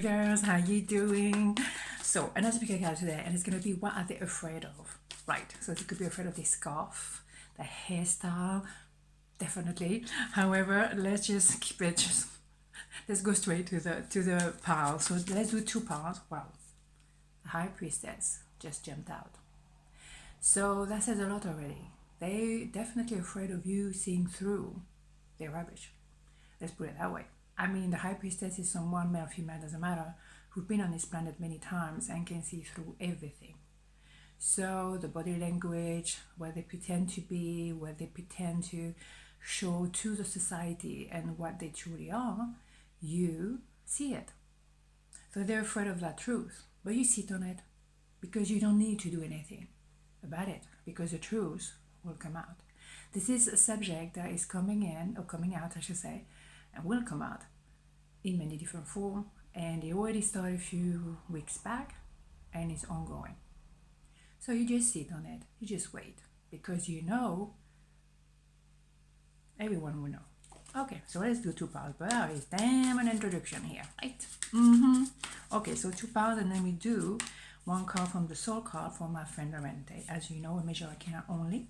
Girls, how you doing? So another pickacard today, and it's gonna be what are they afraid of? Right. So they could be afraid of the scarf, the hairstyle, definitely. However, let's just keep it. Let's go straight to the pile. So let's do two piles. Wow, the High Priestess just jumped out. So that says a lot already. They definitely afraid of you seeing through their rubbish. Let's put it that way. I mean, the High Priestess is someone, male or female, doesn't matter, who've been on this planet many times and can see through everything. So the body language, where they pretend to be, where they pretend to show to the society and what they truly are, you see it. So they're afraid of that truth, but you sit on it because you don't need to do anything about it because the truth will come out. This is a subject that is coming in, or coming out, I should say, and will come out in many different forms. And it already started a few weeks back and it's ongoing. So you just sit on it, you just wait, because you know everyone will know. Okay, so let's do two parts, but there is damn an introduction here, right? Okay, so two parts, and then we do one card from the soul card for my friend Lorente. As you know, a major arcana only.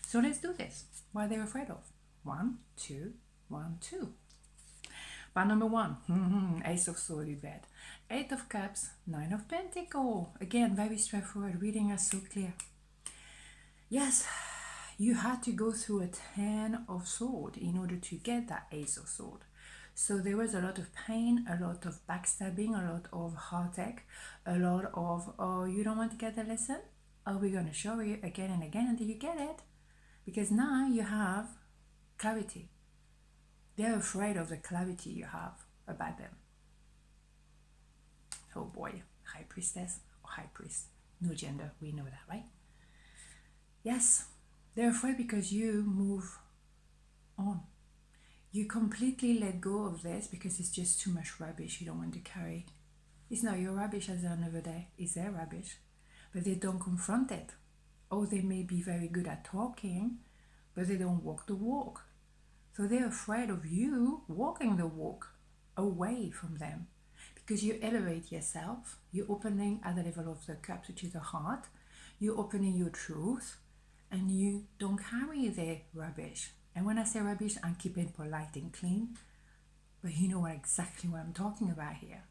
So let's do this. What they're afraid of. 1, 2, 1, 2. Part number 1, Ace of Swords, you bet. 8 of Cups, 9 of Pentacles. Again, very straightforward. Reading is so clear. Yes, you had to go through a 10 of Swords in order to get that Ace of Swords. So there was a lot of pain, a lot of backstabbing, a lot of heartache, a lot of, oh, you don't want to get the lesson? Oh, we're going to show you again and again until you get it. Because now you have clarity. They're afraid of the clarity you have about them. Oh boy, High Priestess or High Priest. No gender, we know that, right? Yes, they're afraid because you move on. You completely let go of this because it's just too much rubbish you don't want to carry. It's not your rubbish at the end of the day, it's their rubbish. But they don't confront it. Or they may be very good at talking, but they don't walk the walk. So they're afraid of you walking the walk away from them. Because you elevate yourself, you're opening at the level of the cups, which is the heart, you're opening your truth, and you don't carry their rubbish. And when I say rubbish, I'm keeping polite and clean, but you know exactly what I'm talking about here.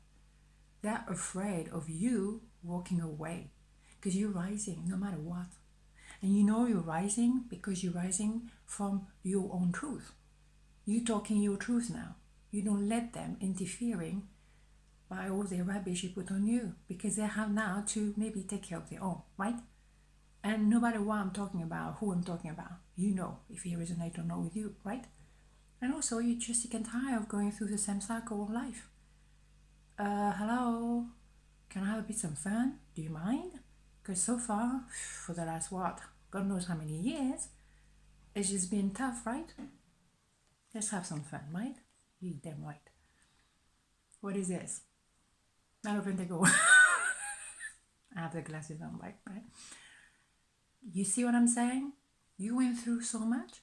They're afraid of you walking away because you're rising no matter what. And you know you're rising because you're rising from your own truth. You're talking your truth now. You don't let them interfering by all the rubbish you put on you because they have now to maybe take care of their own, right? And no matter what I'm talking about, who I'm talking about, you know if it resonates or not with you, right? And also you're just sick and tired of going through the same cycle of life. Hello, can I have a bit of fun? Do you mind? Because so far, for the last God knows how many years, it's just been tough, right? Let's have some fun, right? You damn right. What is this? Not open to go. I have the glasses on, right? You see what I'm saying? You went through so much,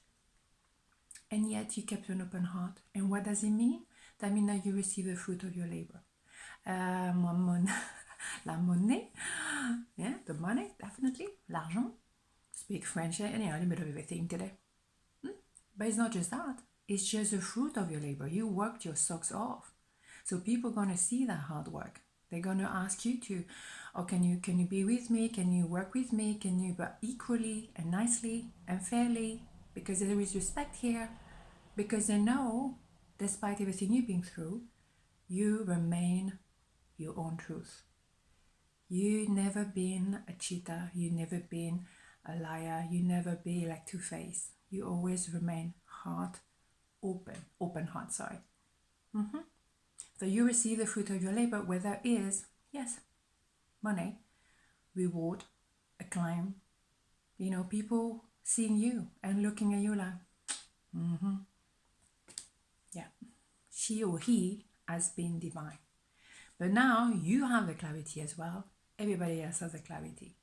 and yet you kept an open heart. And what does it mean? That means that you receive the fruit of your labor. La monnaie, yeah, the money, definitely, l'argent. Speak French, and a little bit of everything today. But it's not just that. It's just the fruit of your labor. You worked your socks off. So people are going to see that hard work. They're going to ask you to, oh, can you be with me? Can you work with me? Can you, but equally and nicely and fairly, because there is respect here, because they know, despite everything you've been through, you remain your own truth. You never been a cheater. You never been a liar. You never be like Two-Face. You always remain heart open heart, sorry. So you receive the fruit of your labor, where there is, yes, money, reward, acclaim, people seeing you and looking at you like, yeah, she or he has been divine. But now you have the clarity as well. Everybody else has the clarity.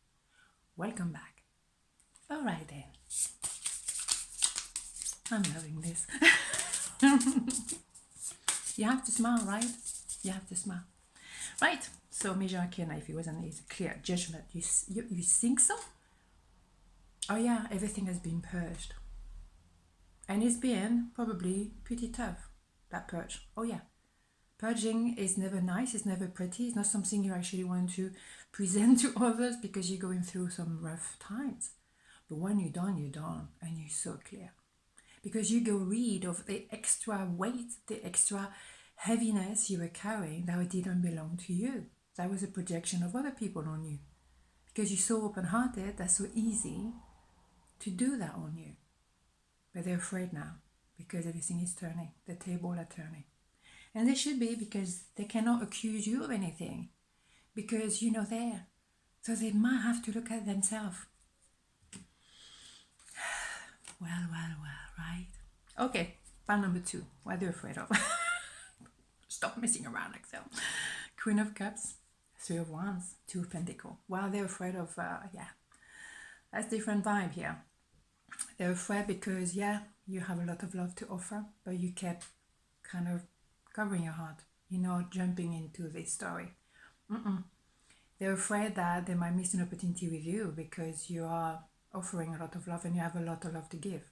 Welcome back. All right then. I'm loving this. You have to smile, right? You have to smile. Right. So Major Arcana, if it wasn't a clear judgment, you think so? Oh yeah, everything has been purged. And it's been probably pretty tough, that purge. Oh yeah. Purging is never nice, it's never pretty, it's not something you actually want to present to others because you're going through some rough times. But when you're done, and you're so clear. Because you go rid of the extra weight, the extra heaviness you were carrying that didn't belong to you. That was a projection of other people on you. Because you're so open-hearted, that's so easy to do that on you. But they're afraid now because everything is turning. The tables are turning. And they should be, because they cannot accuse you of anything because you're not there. So they might have to look at themselves. Well, right? Okay, part number 2. What are they afraid of? Stop messing around, Axelle. Queen of Cups, 3 of Wands, 2 of Pentacles. Well, they're afraid of, that's different vibe here. They're afraid because, you have a lot of love to offer, but you kept kind of covering your heart. You're not jumping into this story. They're afraid that they might miss an opportunity with you because you are offering a lot of love and you have a lot of love to give.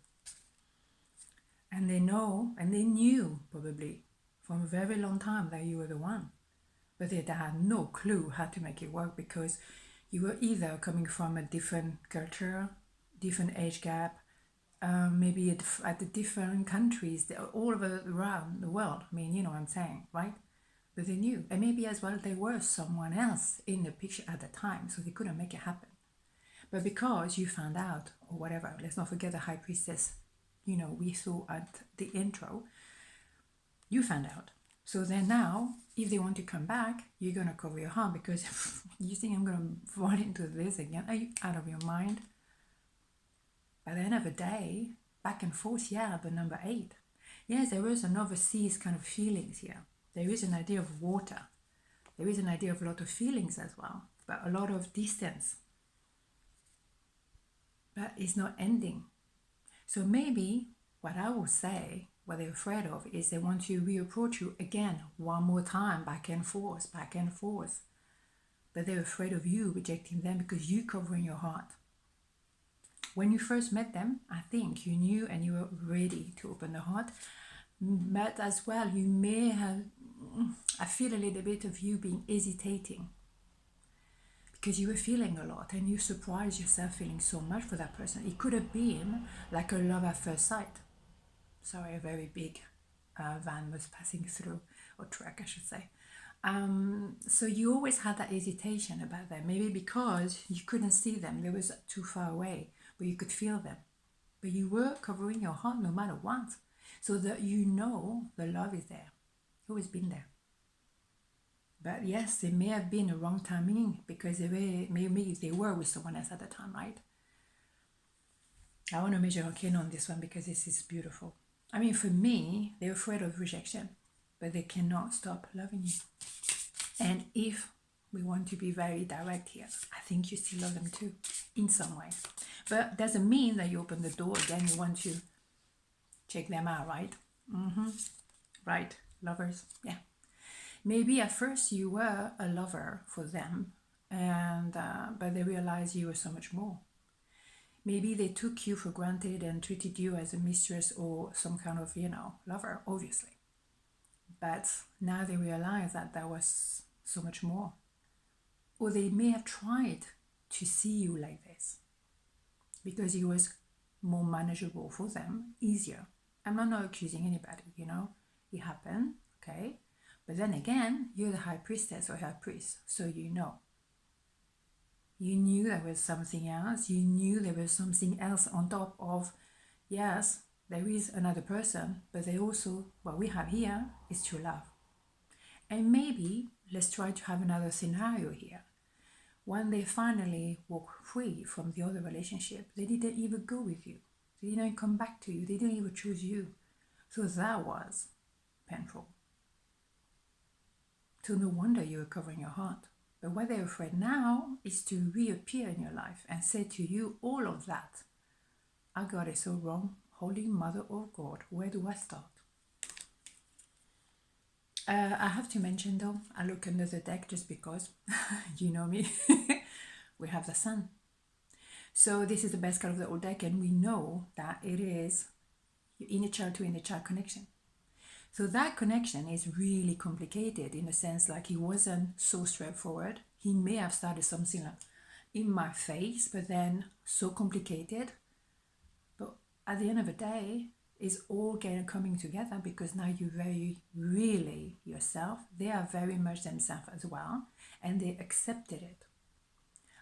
And they know, and they knew probably from a very long time that you were the one. But they had no clue how to make it work because you were either coming from a different culture, different age gap, maybe at the different countries, all over around the world. I mean, you know what I'm saying, right? But they knew. And maybe as well, there was someone else in the picture at the time, so they couldn't make it happen. But because you found out, or whatever, let's not forget the High Priestess, we saw at the intro, you found out. So then now, if they want to come back, you're going to cover your heart because you think I'm going to fall into this again? Are you out of your mind? By the end of the day, back and forth, but number 8. Yes, there is an overseas kind of feelings here. There is an idea of water. There is an idea of a lot of feelings as well, but a lot of distance. But it's not ending. So maybe what I will say, what they're afraid of, is they want to reapproach you again, one more time, back and forth. But they're afraid of you rejecting them because you're covering your heart. When you first met them, I think you knew and you were ready to open the heart. But as well, you may have, I feel a little bit of you being hesitating because you were feeling a lot and you surprised yourself feeling so much for that person. It could have been like a love at first sight. Sorry, a very big van was passing through, or truck I should say. So you always had that hesitation about them, maybe because you couldn't see them, they were too far away, but you could feel them. But you were covering your heart no matter what, so that the love is there, always been there. But yes, it may have been a wrong timing because maybe they were with someone else at the time, right? I want to measure arcana on this one because this is beautiful. I mean, for me, they're afraid of rejection, but they cannot stop loving you. And if we want to be very direct here, I think you still love them too, in some way. But doesn't mean that you open the door again, you want to check them out, right? Right, lovers, yeah. Maybe at first you were a lover for them, and but they realized you were so much more. Maybe they took you for granted and treated you as a mistress or some kind of, lover, obviously. But now they realize that there was so much more. Or they may have tried to see you like this because it was more manageable for them, easier. I'm not accusing anybody, it happened, okay? But then again, you're the High Priestess or High Priest, so you know. You knew there was something else. You knew there was something else on top of, yes, there is another person, but they also, what we have here is true love. And maybe let's try to have another scenario here. When they finally walk free from the other relationship, they didn't even go with you. They didn't come back to you. They didn't even choose you. So that was painful. So no wonder you were covering your heart. But what they're afraid now is to reappear in your life and say to you all of that. I got it so wrong. Holy Mother of God, where do I start? I have to mention though, I look under the deck just because, you know me, we have the sun. So this is the best card of the old deck, and we know that it is your inner child to inner child connection. So that connection is really complicated in a sense, like he wasn't so straightforward. He may have started something like in my face, but then so complicated. But at the end of the day, it's all coming together because now you're very really yourself. They are very much themselves as well, and they accepted it.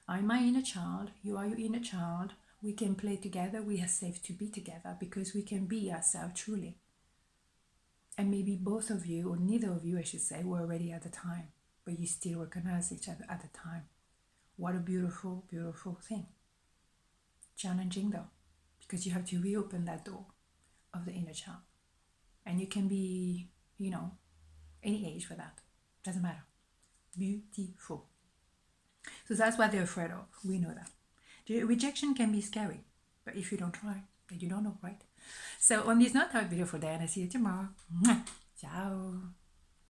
I'm my inner child, you are your inner child. We can play together, we are safe to be together because we can be ourselves truly. And maybe both of you, or neither of you, I should say, were ready at the time, but you still recognize each other at the time. What a beautiful, beautiful thing. Challenging though, because you have to reopen that door of the inner child. And you can be, any age for that. Doesn't matter. Beautiful. So that's what they're afraid of. We know that. The rejection can be scary, but if you don't try, then you don't know, right? So on this note, have a beautiful day, and I see you tomorrow. Ciao.